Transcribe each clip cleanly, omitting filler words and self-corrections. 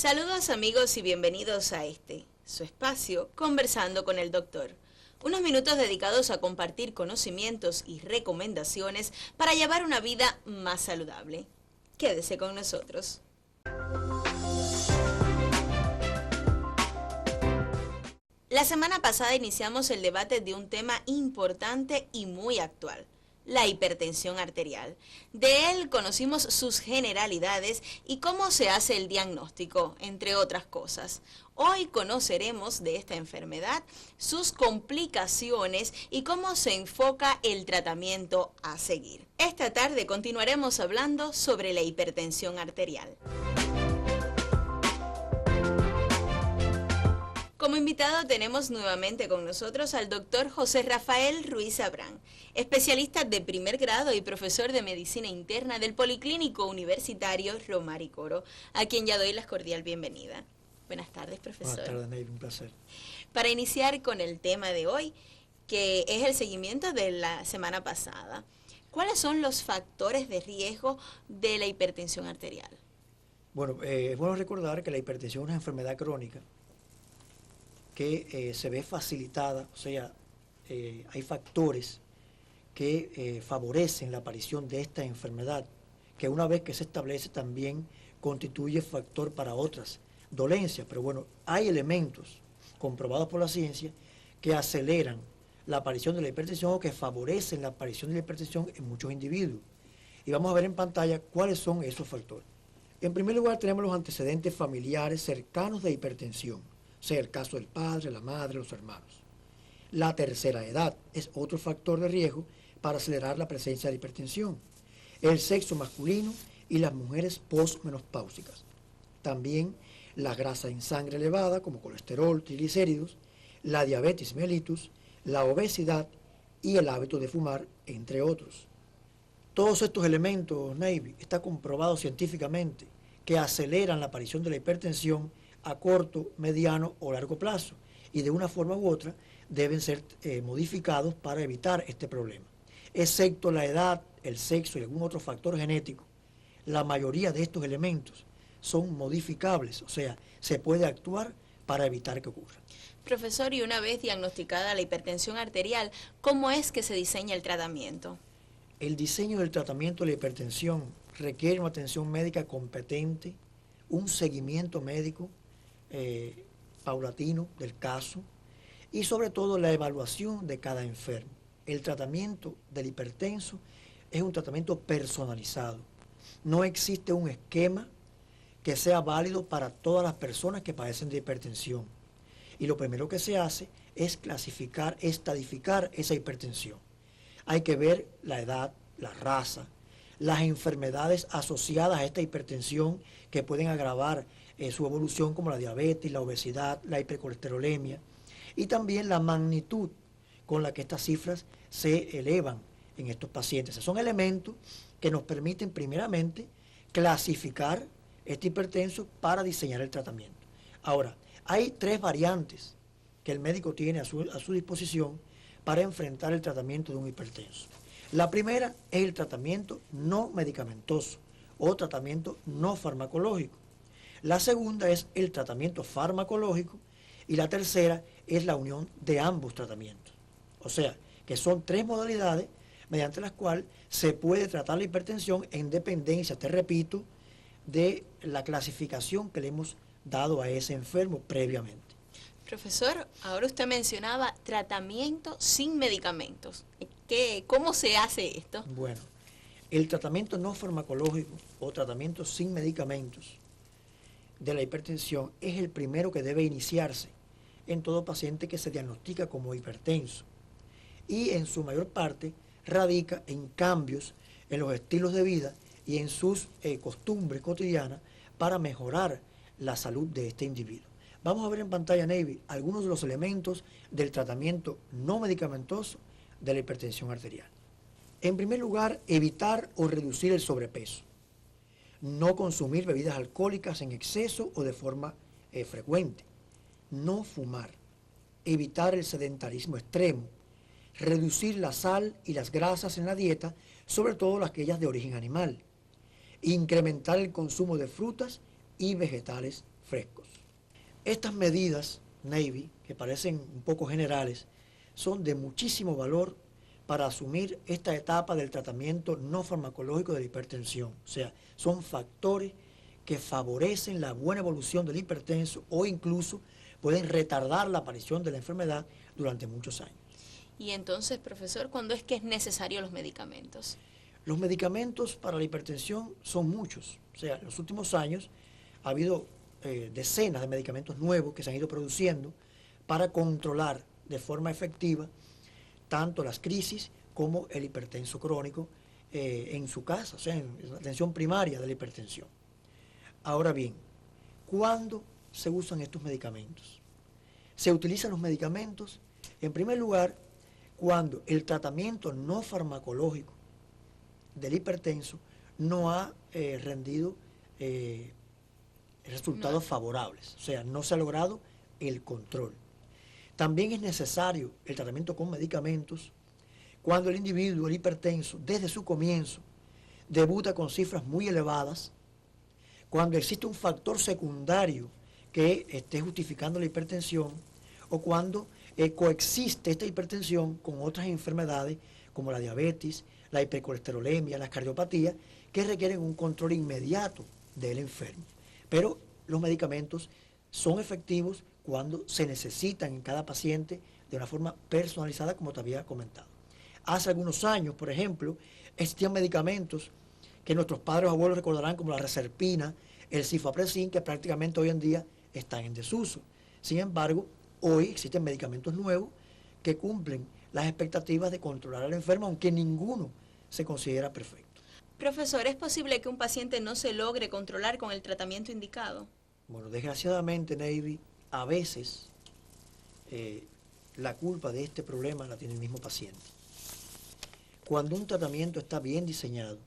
Saludos amigos y bienvenidos a su espacio, Conversando con el Doctor. Unos minutos dedicados a compartir conocimientos y recomendaciones para llevar una vida más saludable. Quédese con nosotros. La semana pasada iniciamos el debate de un tema importante y muy actual: la hipertensión arterial. De él conocimos sus generalidades y cómo se hace el diagnóstico, entre otras cosas. Hoy conoceremos de esta enfermedad, sus complicaciones y cómo se enfoca el tratamiento a seguir. Esta tarde continuaremos hablando sobre la hipertensión arterial. Como invitado tenemos nuevamente con nosotros al doctor José Rafael Ruiz Abrán, especialista de primer grado y profesor de medicina interna del Policlínico Universitario Romari Coro, a quien ya doy la cordial bienvenida. Buenas tardes, profesor. Buenas tardes, Neiva, un placer. Para iniciar con el tema de hoy, que es el seguimiento de la semana pasada, ¿cuáles son los factores de riesgo de la hipertensión arterial? Bueno, es bueno recordar que la hipertensión es una enfermedad crónica que se ve facilitada, o sea, hay factores que favorecen la aparición de esta enfermedad, que una vez que se establece también constituye factor para otras dolencias. Pero bueno, hay elementos comprobados por la ciencia que aceleran la aparición de la hipertensión o que favorecen la aparición de la hipertensión en muchos individuos. Y vamos a ver en pantalla cuáles son esos factores. En primer lugar, tenemos los antecedentes familiares cercanos de hipertensión, sea el caso del padre, la madre, los hermanos. La tercera edad es otro factor de riesgo para acelerar la presencia de hipertensión. El sexo masculino y las mujeres posmenopáusicas. También la grasa en sangre elevada, como colesterol, triglicéridos, la diabetes mellitus, la obesidad y el hábito de fumar, entre otros. Todos estos elementos, Navy, está comprobado científicamente que aceleran la aparición de la hipertensión a corto, mediano o largo plazo, y de una forma u otra deben ser modificados para evitar este problema. Excepto la edad, el sexo y algún otro factor genético, la mayoría de estos elementos son modificables, o sea, se puede actuar para evitar que ocurra. Profesor, y una vez diagnosticada la hipertensión arterial, ¿cómo es que se diseña el tratamiento? El diseño del tratamiento de la hipertensión requiere una atención médica competente, un seguimiento médico paulatino del caso y sobre todo la evaluación de cada enfermo. El tratamiento del hipertenso es un tratamiento personalizado. No existe un esquema que sea válido para todas las personas que padecen de hipertensión. Y lo primero que se hace es clasificar, estadificar esa hipertensión. Hay que ver la edad, la raza, las enfermedades asociadas a esta hipertensión que pueden agravar su evolución, como la diabetes, la obesidad, la hipercolesterolemia, y también la magnitud con la que estas cifras se elevan en estos pacientes. Son elementos que nos permiten primeramente clasificar este hipertenso para diseñar el tratamiento. Ahora, hay tres variantes que el médico tiene a su disposición para enfrentar el tratamiento de un hipertenso. La primera es el tratamiento no medicamentoso o tratamiento no farmacológico. La segunda es el tratamiento farmacológico y la tercera es la unión de ambos tratamientos. O sea, que son tres modalidades mediante las cuales se puede tratar la hipertensión en dependencia, te repito, de la clasificación que le hemos dado a ese enfermo previamente. Profesor, ahora usted mencionaba tratamiento sin medicamentos. ¿Cómo se hace esto? Bueno, el tratamiento no farmacológico o tratamiento sin medicamentos de la hipertensión es el primero que debe iniciarse en todo paciente que se diagnostica como hipertenso y en su mayor parte radica en cambios en los estilos de vida y en sus costumbres cotidianas para mejorar la salud de este individuo. Vamos a ver en pantalla, Navy, algunos de los elementos del tratamiento no medicamentoso de la hipertensión arterial. En primer lugar, evitar o reducir el sobrepeso. No consumir bebidas alcohólicas en exceso o de forma frecuente. No fumar. Evitar el sedentarismo extremo. Reducir la sal y las grasas en la dieta, sobre todo aquellas de origen animal. Incrementar el consumo de frutas y vegetales frescos. refrescos. Estas medidas, Navy, que parecen un poco generales, son de muchísimo valor para asumir esta etapa del tratamiento no farmacológico de la hipertensión. O sea, son factores que favorecen la buena evolución del hipertenso o incluso pueden retardar la aparición de la enfermedad durante muchos años. Y entonces, profesor, ¿cuándo es que es necesario los medicamentos? Los medicamentos para la hipertensión son muchos. O sea, en los últimos años ha habido decenas de medicamentos nuevos que se han ido produciendo para controlar de forma efectiva tanto las crisis como el hipertenso crónico en su casa, o sea, en la atención primaria de la hipertensión. Ahora bien, ¿cuándo se usan estos medicamentos? Se utilizan los medicamentos, en primer lugar, cuando el tratamiento no farmacológico del hipertenso no ha rendido resultados favorables, o sea, no se ha logrado el control. También es necesario el tratamiento con medicamentos cuando el individuo, el hipertenso, desde su comienzo, debuta con cifras muy elevadas, cuando existe un factor secundario que esté justificando la hipertensión, o cuando coexiste esta hipertensión con otras enfermedades como la diabetes, la hipercolesterolemia, las cardiopatías, que requieren un control inmediato del enfermo. Pero los medicamentos son efectivos cuando se necesitan en cada paciente de una forma personalizada, como te había comentado. Hace algunos años, por ejemplo, existían medicamentos que nuestros padres o abuelos recordarán como la reserpina, el cifapresin, que prácticamente hoy en día están en desuso. Sin embargo, hoy existen medicamentos nuevos que cumplen las expectativas de controlar al enfermo, aunque ninguno se considera perfecto. Profesor, ¿es posible que un paciente no se logre controlar con el tratamiento indicado? Bueno, desgraciadamente, Navy, a veces la culpa de este problema la tiene el mismo paciente. Cuando un tratamiento está bien diseñado,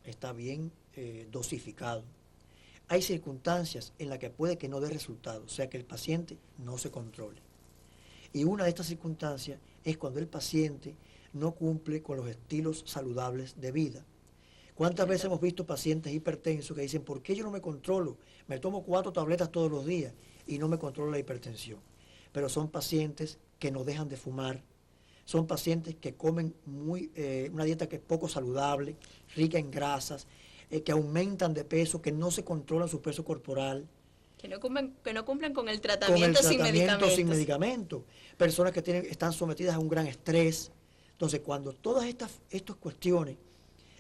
está bien dosificado, hay circunstancias en las que puede que no dé resultado, o sea que el paciente no se controle. Y una de estas circunstancias es cuando el paciente no cumple con los estilos saludables de vida. ¿Cuántas veces hemos visto pacientes hipertensos que dicen, ¿por qué yo no me controlo? Me tomo 4 tabletas todos los días y no me controlo la hipertensión. Pero son pacientes que no dejan de fumar, son pacientes que comen una dieta que es poco saludable, rica en grasas, que aumentan de peso, que no se controlan su peso corporal. Que no cumplen con el tratamiento sin medicamento. Personas que están sometidas a un gran estrés. Entonces, cuando todas estas cuestiones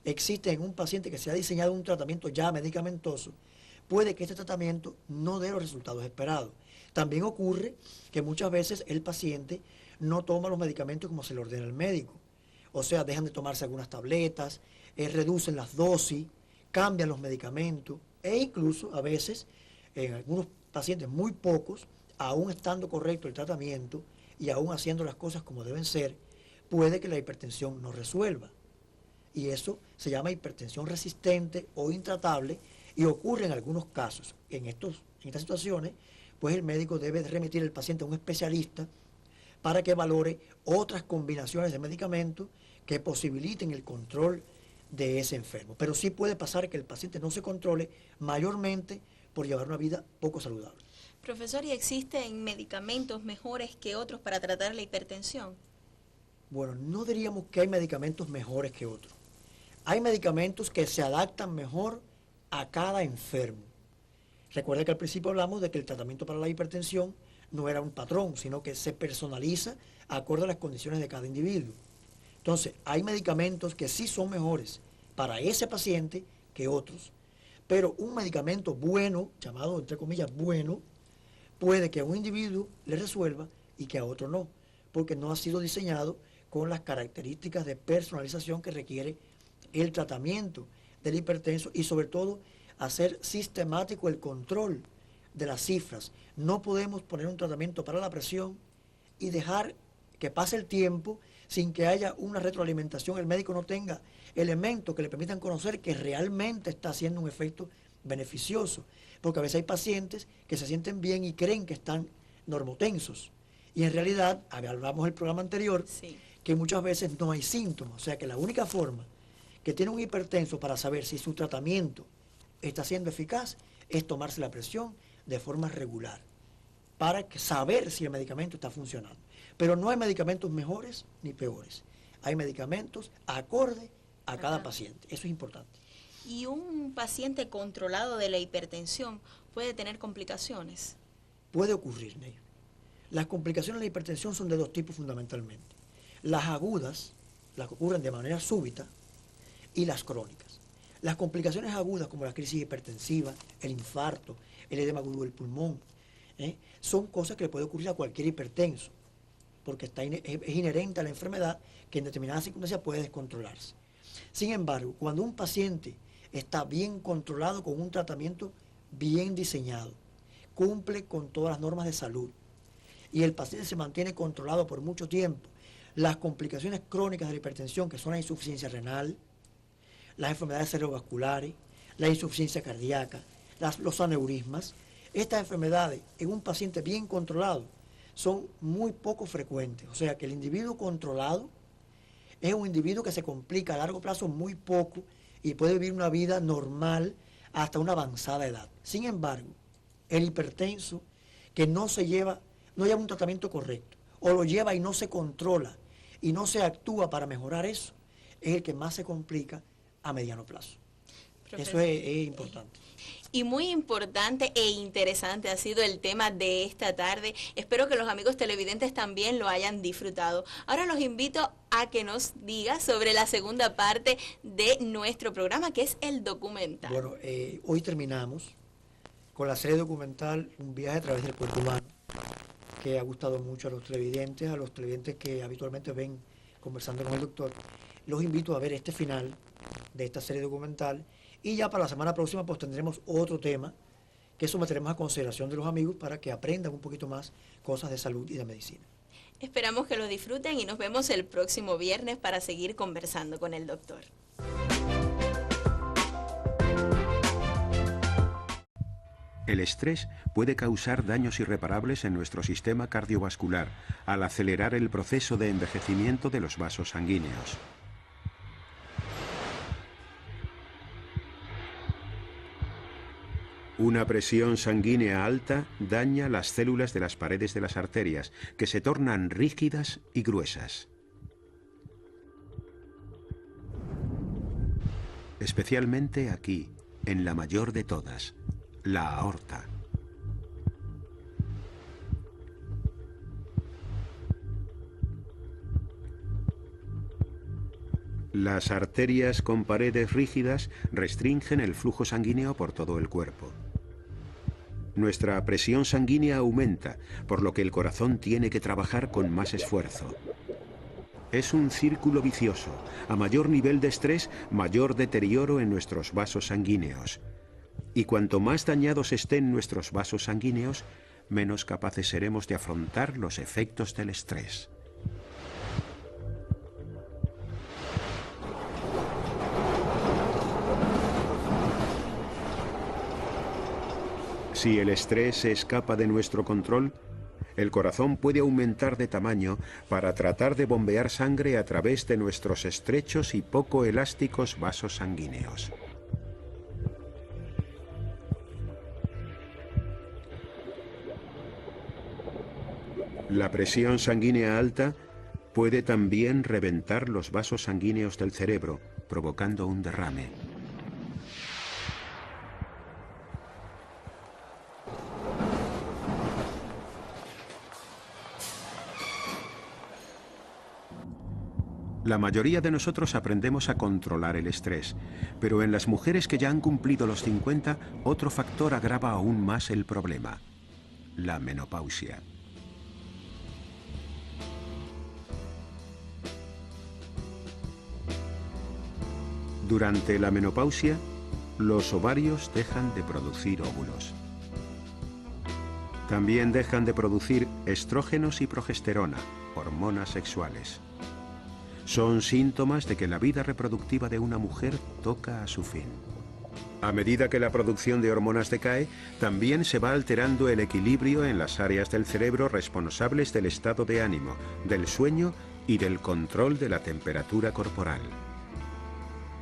existen en un paciente que se ha diseñado un tratamiento ya medicamentoso, puede que este tratamiento no dé los resultados esperados. También ocurre que muchas veces el paciente no toma los medicamentos como se le ordena el médico. O sea, dejan de tomarse algunas tabletas, reducen las dosis, cambian los medicamentos e incluso a veces en algunos pacientes, muy pocos, aún estando correcto el tratamiento y aún haciendo las cosas como deben ser, puede que la hipertensión no resuelva. Y eso se llama hipertensión resistente o intratable y ocurre en algunos casos. En estas situaciones, pues el médico debe remitir al paciente a un especialista para que valore otras combinaciones de medicamentos que posibiliten el control de ese enfermo. Pero sí puede pasar que el paciente no se controle mayormente por llevar una vida poco saludable. Profesor, ¿y existen medicamentos mejores que otros para tratar la hipertensión? Bueno, no diríamos que hay medicamentos mejores que otros. Hay medicamentos que se adaptan mejor a cada enfermo. Recuerda que al principio hablamos de que el tratamiento para la hipertensión no era un patrón, sino que se personaliza acorde a las condiciones de cada individuo. Entonces, hay medicamentos que sí son mejores para ese paciente que otros. Pero un medicamento bueno, llamado entre comillas bueno, puede que a un individuo le resuelva y que a otro no, porque no ha sido diseñado con las características de personalización que requiere el tratamiento del hipertenso y sobre todo hacer sistemático el control de las cifras. No podemos poner un tratamiento para la presión y dejar que pase el tiempo sin que haya una retroalimentación, el médico no tenga elementos que le permitan conocer que realmente está haciendo un efecto beneficioso. Porque a veces hay pacientes que se sienten bien y creen que están normotensos. Y en realidad, hablamos del programa anterior, sí, que muchas veces no hay síntomas. O sea que la única forma que tiene un hipertenso para saber si su tratamiento está siendo eficaz es tomarse la presión de forma regular para saber si el medicamento está funcionando. Pero no hay medicamentos mejores ni peores. Hay medicamentos acorde a cada paciente. Eso es importante. ¿Y un paciente controlado de la hipertensión puede tener complicaciones? Puede ocurrir, Ney. Las complicaciones de la hipertensión son de dos tipos fundamentalmente. Las agudas, las que ocurren de manera súbita, y las crónicas. Las complicaciones agudas, como la crisis hipertensiva, el infarto, el edema agudo del pulmón, son cosas que le puede ocurrir a cualquier hipertenso, porque es inherente a la enfermedad que en determinadas circunstancias puede descontrolarse. Sin embargo, cuando un paciente está bien controlado con un tratamiento bien diseñado, cumple con todas las normas de salud y el paciente se mantiene controlado por mucho tiempo, las complicaciones crónicas de la hipertensión, que son la insuficiencia renal, las enfermedades cerebrovasculares, la insuficiencia cardíaca, los aneurismas, estas enfermedades en un paciente bien controlado son muy poco frecuentes. O sea que el individuo controlado es un individuo que se complica a largo plazo muy poco y puede vivir una vida normal hasta una avanzada edad. Sin embargo, el hipertenso que no lleva un tratamiento correcto, o lo lleva y no se controla, y no se actúa para mejorar eso, es el que más se complica a mediano plazo. Profesor, eso es importante. Y muy importante e interesante ha sido el tema de esta tarde. Espero que los amigos televidentes también lo hayan disfrutado. Ahora los invito a que nos diga sobre la segunda parte de nuestro programa, que es el documental. Bueno, hoy terminamos con la serie documental Un viaje a través del cuerpo humano, que ha gustado mucho a los televidentes que habitualmente ven conversando con el doctor. Los invito a ver este final de esta serie documental y ya para la semana próxima pues tendremos otro tema que someteremos a consideración de los amigos para que aprendan un poquito más cosas de salud y de medicina. Esperamos que lo disfruten y nos vemos el próximo viernes para seguir conversando con el doctor. El estrés puede causar daños irreparables en nuestro sistema cardiovascular al acelerar el proceso de envejecimiento de los vasos sanguíneos. Una presión sanguínea alta daña las células de las paredes de las arterias, que se tornan rígidas y gruesas. Especialmente aquí, en la mayor de todas, la aorta. Las arterias con paredes rígidas restringen el flujo sanguíneo por todo el cuerpo. Nuestra presión sanguínea aumenta, por lo que el corazón tiene que trabajar con más esfuerzo. Es un círculo vicioso. A mayor nivel de estrés, mayor deterioro en nuestros vasos sanguíneos. Y cuanto más dañados estén nuestros vasos sanguíneos, menos capaces seremos de afrontar los efectos del estrés. Si el estrés se escapa de nuestro control, el corazón puede aumentar de tamaño para tratar de bombear sangre a través de nuestros estrechos y poco elásticos vasos sanguíneos. La presión sanguínea alta puede también reventar los vasos sanguíneos del cerebro, provocando un derrame. La mayoría de nosotros aprendemos a controlar el estrés, pero en las mujeres que ya han cumplido los 50, otro factor agrava aún más el problema: la menopausia. Durante la menopausia, los ovarios dejan de producir óvulos. También dejan de producir estrógenos y progesterona, hormonas sexuales. Son síntomas de que la vida reproductiva de una mujer toca a su fin. A medida que la producción de hormonas decae, también se va alterando el equilibrio en las áreas del cerebro responsables del estado de ánimo, del sueño y del control de la temperatura corporal.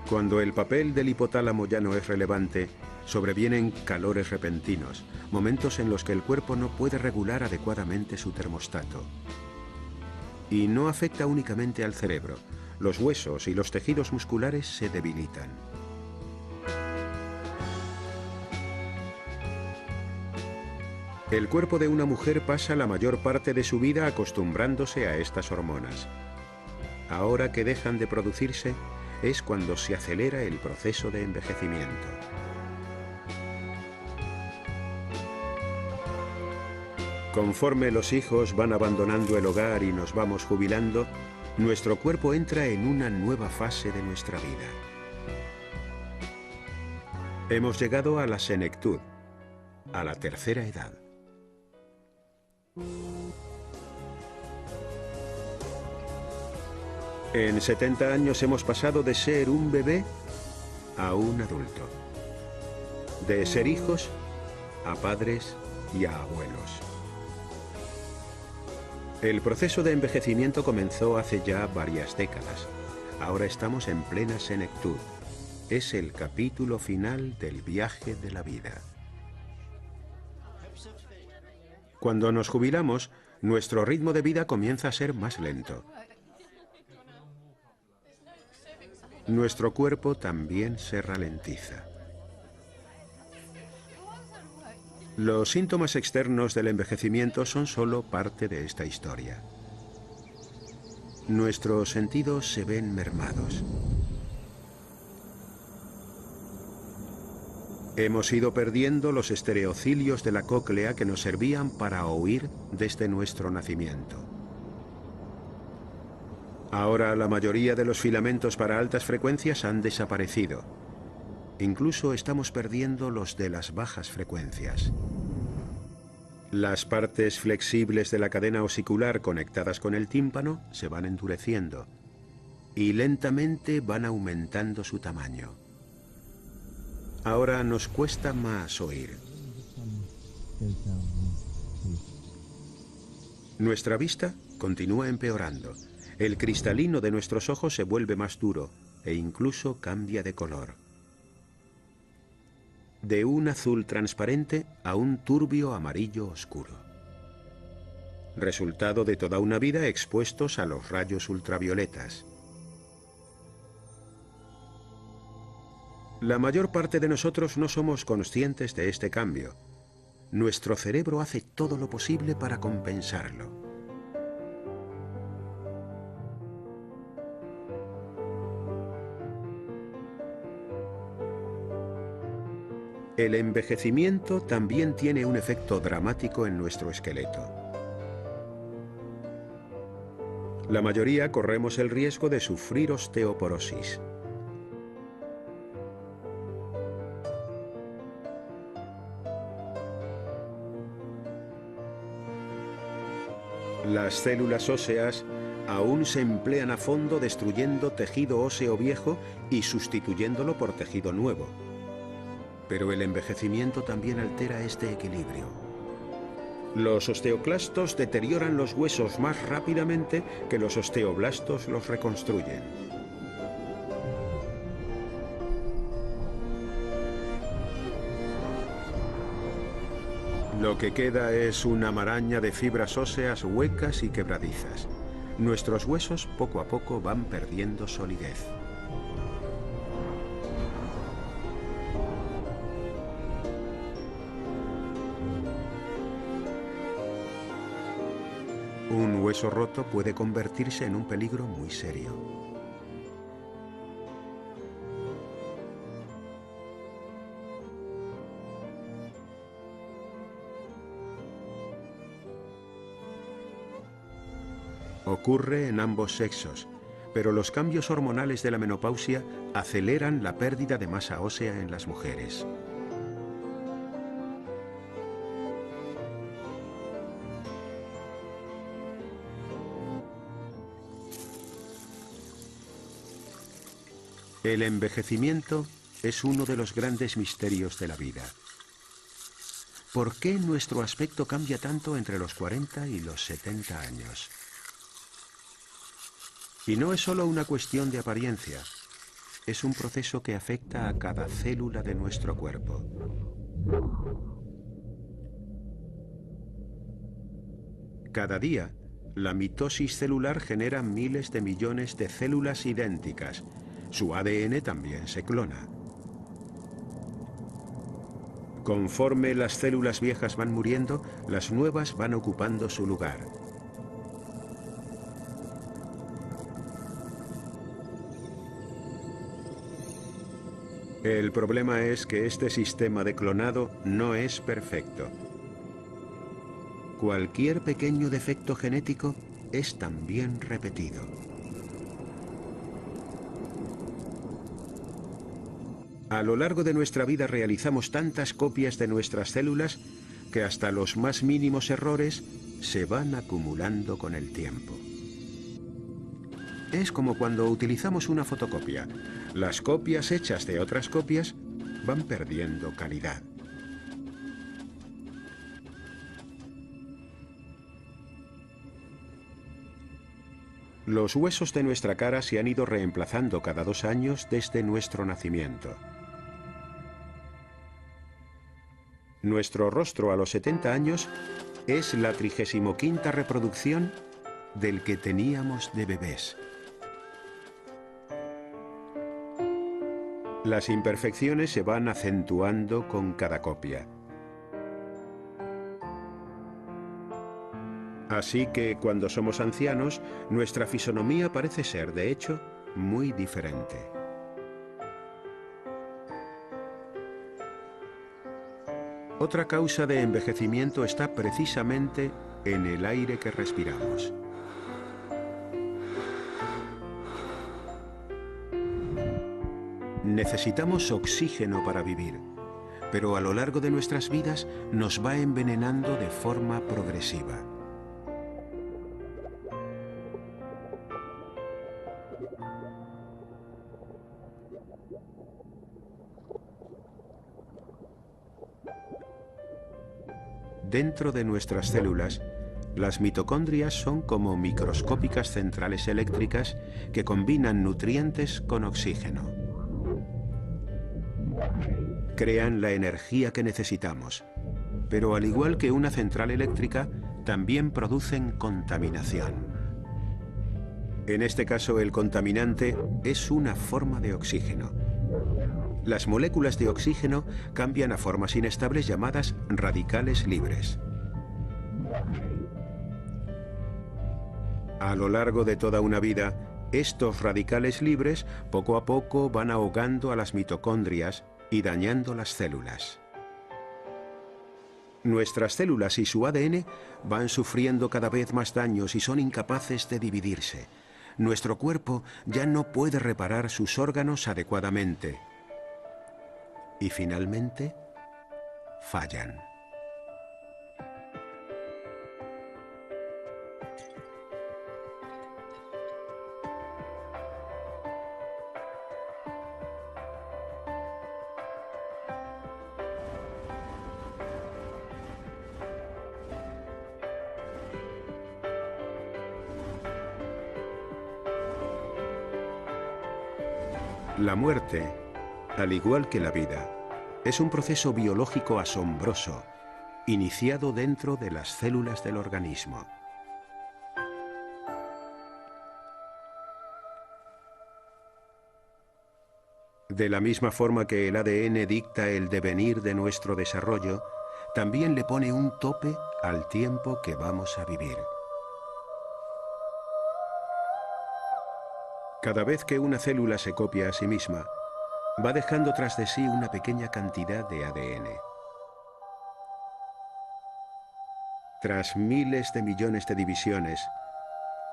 Cuando el papel del hipotálamo ya no es relevante, Sobrevienen calores repentinos, momentos en los que el cuerpo no puede regular adecuadamente su termostato. Y no afecta únicamente al cerebro. Los huesos y los tejidos musculares se debilitan. El cuerpo de una mujer pasa la mayor parte de su vida acostumbrándose a estas hormonas. Ahora que dejan de producirse, es cuando se acelera el proceso de envejecimiento. Conforme los hijos van abandonando el hogar y nos vamos jubilando, nuestro cuerpo entra en una nueva fase de nuestra vida. Hemos llegado a la senectud, a la tercera edad. En 70 años hemos pasado de ser un bebé a un adulto, de ser hijos a padres y a abuelos. El proceso de envejecimiento comenzó hace ya varias décadas. Ahora estamos en plena senectud. Es el capítulo final del viaje de la vida. Cuando nos jubilamos, nuestro ritmo de vida comienza a ser más lento. Nuestro cuerpo también se ralentiza. Los síntomas externos del envejecimiento son solo parte de esta historia. Nuestros sentidos se ven mermados. Hemos ido perdiendo los estereocilios de la cóclea que nos servían para oír desde nuestro nacimiento. Ahora la mayoría de los filamentos para altas frecuencias han desaparecido. Incluso estamos perdiendo los de las bajas frecuencias. Las partes flexibles de la cadena osicular conectadas con el tímpano se van endureciendo y lentamente van aumentando su tamaño. Ahora nos cuesta más oír. Nuestra vista continúa empeorando. El cristalino de nuestros ojos se vuelve más duro e incluso cambia de color. De un azul transparente a un turbio amarillo oscuro. Resultado de toda una vida expuestos a los rayos ultravioletas. La mayor parte de nosotros no somos conscientes de este cambio. Nuestro cerebro hace todo lo posible para compensarlo. El envejecimiento también tiene un efecto dramático en nuestro esqueleto. La mayoría corremos el riesgo de sufrir osteoporosis. Las células óseas aún se emplean a fondo destruyendo tejido óseo viejo y sustituyéndolo por tejido nuevo. Pero el envejecimiento también altera este equilibrio. Los osteoclastos deterioran los huesos más rápidamente que los osteoblastos los reconstruyen. Lo que queda es una maraña de fibras óseas huecas y quebradizas. Nuestros huesos poco a poco van perdiendo solidez. Un hueso roto puede convertirse en un peligro muy serio. Ocurre en ambos sexos, pero los cambios hormonales de la menopausia aceleran la pérdida de masa ósea en las mujeres. El envejecimiento es uno de los grandes misterios de la vida. ¿Por qué nuestro aspecto cambia tanto entre los 40 y los 70 años? Y no es solo una cuestión de apariencia. es un proceso que afecta a cada célula de nuestro cuerpo. Cada día, la mitosis celular genera miles de millones de células idénticas. Su ADN también se clona. Conforme las células viejas van muriendo, las nuevas van ocupando su lugar. El problema es que este sistema de clonado no es perfecto. Cualquier pequeño defecto genético es también repetido. A lo largo de nuestra vida realizamos tantas copias de nuestras células que hasta los más mínimos errores se van acumulando con el tiempo. Es como cuando utilizamos una fotocopia. Las copias hechas de otras copias van perdiendo calidad. Los huesos de nuestra cara se han ido reemplazando cada 2 años desde nuestro nacimiento. Nuestro rostro a los 70 años es la 35ª reproducción del que teníamos de bebés. Las imperfecciones se van acentuando con cada copia. Así que cuando somos ancianos, nuestra fisonomía parece ser, de hecho, muy diferente. Otra causa de envejecimiento está precisamente en el aire que respiramos. Necesitamos oxígeno para vivir, pero a lo largo de nuestras vidas nos va envenenando de forma progresiva. Dentro de nuestras células, las mitocondrias son como microscópicas centrales eléctricas que combinan nutrientes con oxígeno. Crean la energía que necesitamos, pero al igual que una central eléctrica, también producen contaminación. En este caso, el contaminante es una forma de oxígeno. Las moléculas de oxígeno cambian a formas inestables llamadas radicales libres. A lo largo de toda una vida, estos radicales libres poco a poco van ahogando a las mitocondrias y dañando las células. Nuestras células y su ADN van sufriendo cada vez más daños y son incapaces de dividirse. Nuestro cuerpo ya no puede reparar sus órganos adecuadamente. Y finalmente, fallan. La muerte, al igual que la vida, es un proceso biológico asombroso, iniciado dentro de las células del organismo. De la misma forma que el ADN dicta el devenir de nuestro desarrollo, también le pone un tope al tiempo que vamos a vivir. Cada vez que una célula se copia a sí misma, va dejando tras de sí una pequeña cantidad de ADN. Tras miles de millones de divisiones,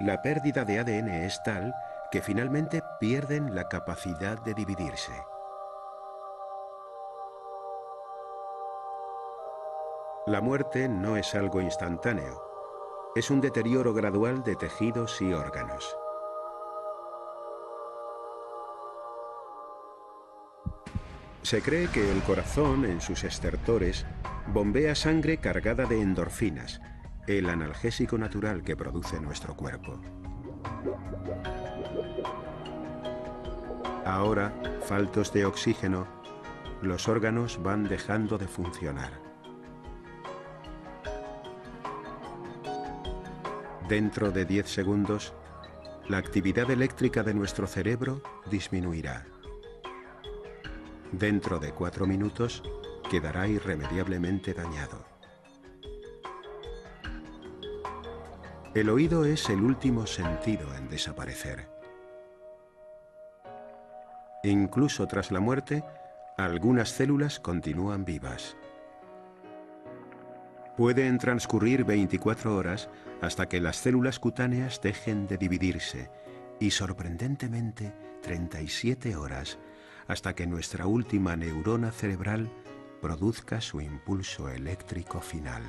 la pérdida de ADN es tal que finalmente pierden la capacidad de dividirse. La muerte no es algo instantáneo, es un deterioro gradual de tejidos y órganos. Se cree que el corazón, en sus estertores, bombea sangre cargada de endorfinas, el analgésico natural que produce nuestro cuerpo. Ahora, faltos de oxígeno, los órganos van dejando de funcionar. Dentro de 10 segundos, la actividad eléctrica de nuestro cerebro disminuirá. Dentro de 4 minutos, quedará irremediablemente dañado. El oído es el último sentido en desaparecer. Incluso tras la muerte, algunas células continúan vivas. Pueden transcurrir 24 horas hasta que las células cutáneas dejen de dividirse y, sorprendentemente, 37 horas hasta que nuestra última neurona cerebral produzca su impulso eléctrico final.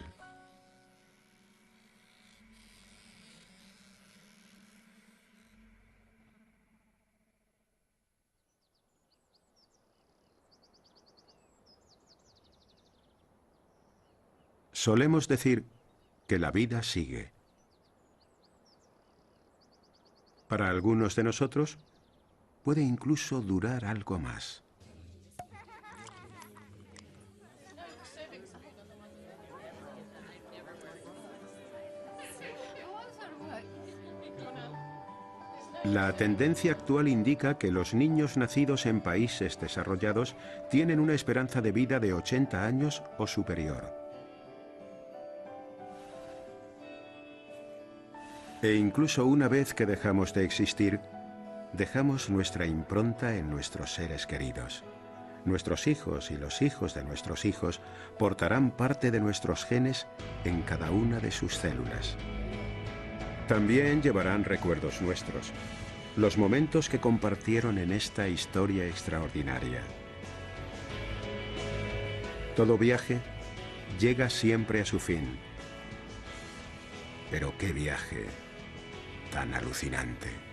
Solemos decir que la vida sigue. Para algunos de nosotros, puede incluso durar algo más. La tendencia actual indica que los niños nacidos en países desarrollados tienen una esperanza de vida de 80 años o superior. E incluso una vez que dejamos de existir, dejamos nuestra impronta en nuestros seres queridos. Nuestros hijos y los hijos de nuestros hijos portarán parte de nuestros genes en cada una de sus células. También llevarán recuerdos nuestros, los momentos que compartieron en esta historia extraordinaria. Todo viaje llega siempre a su fin. Pero qué viaje tan alucinante.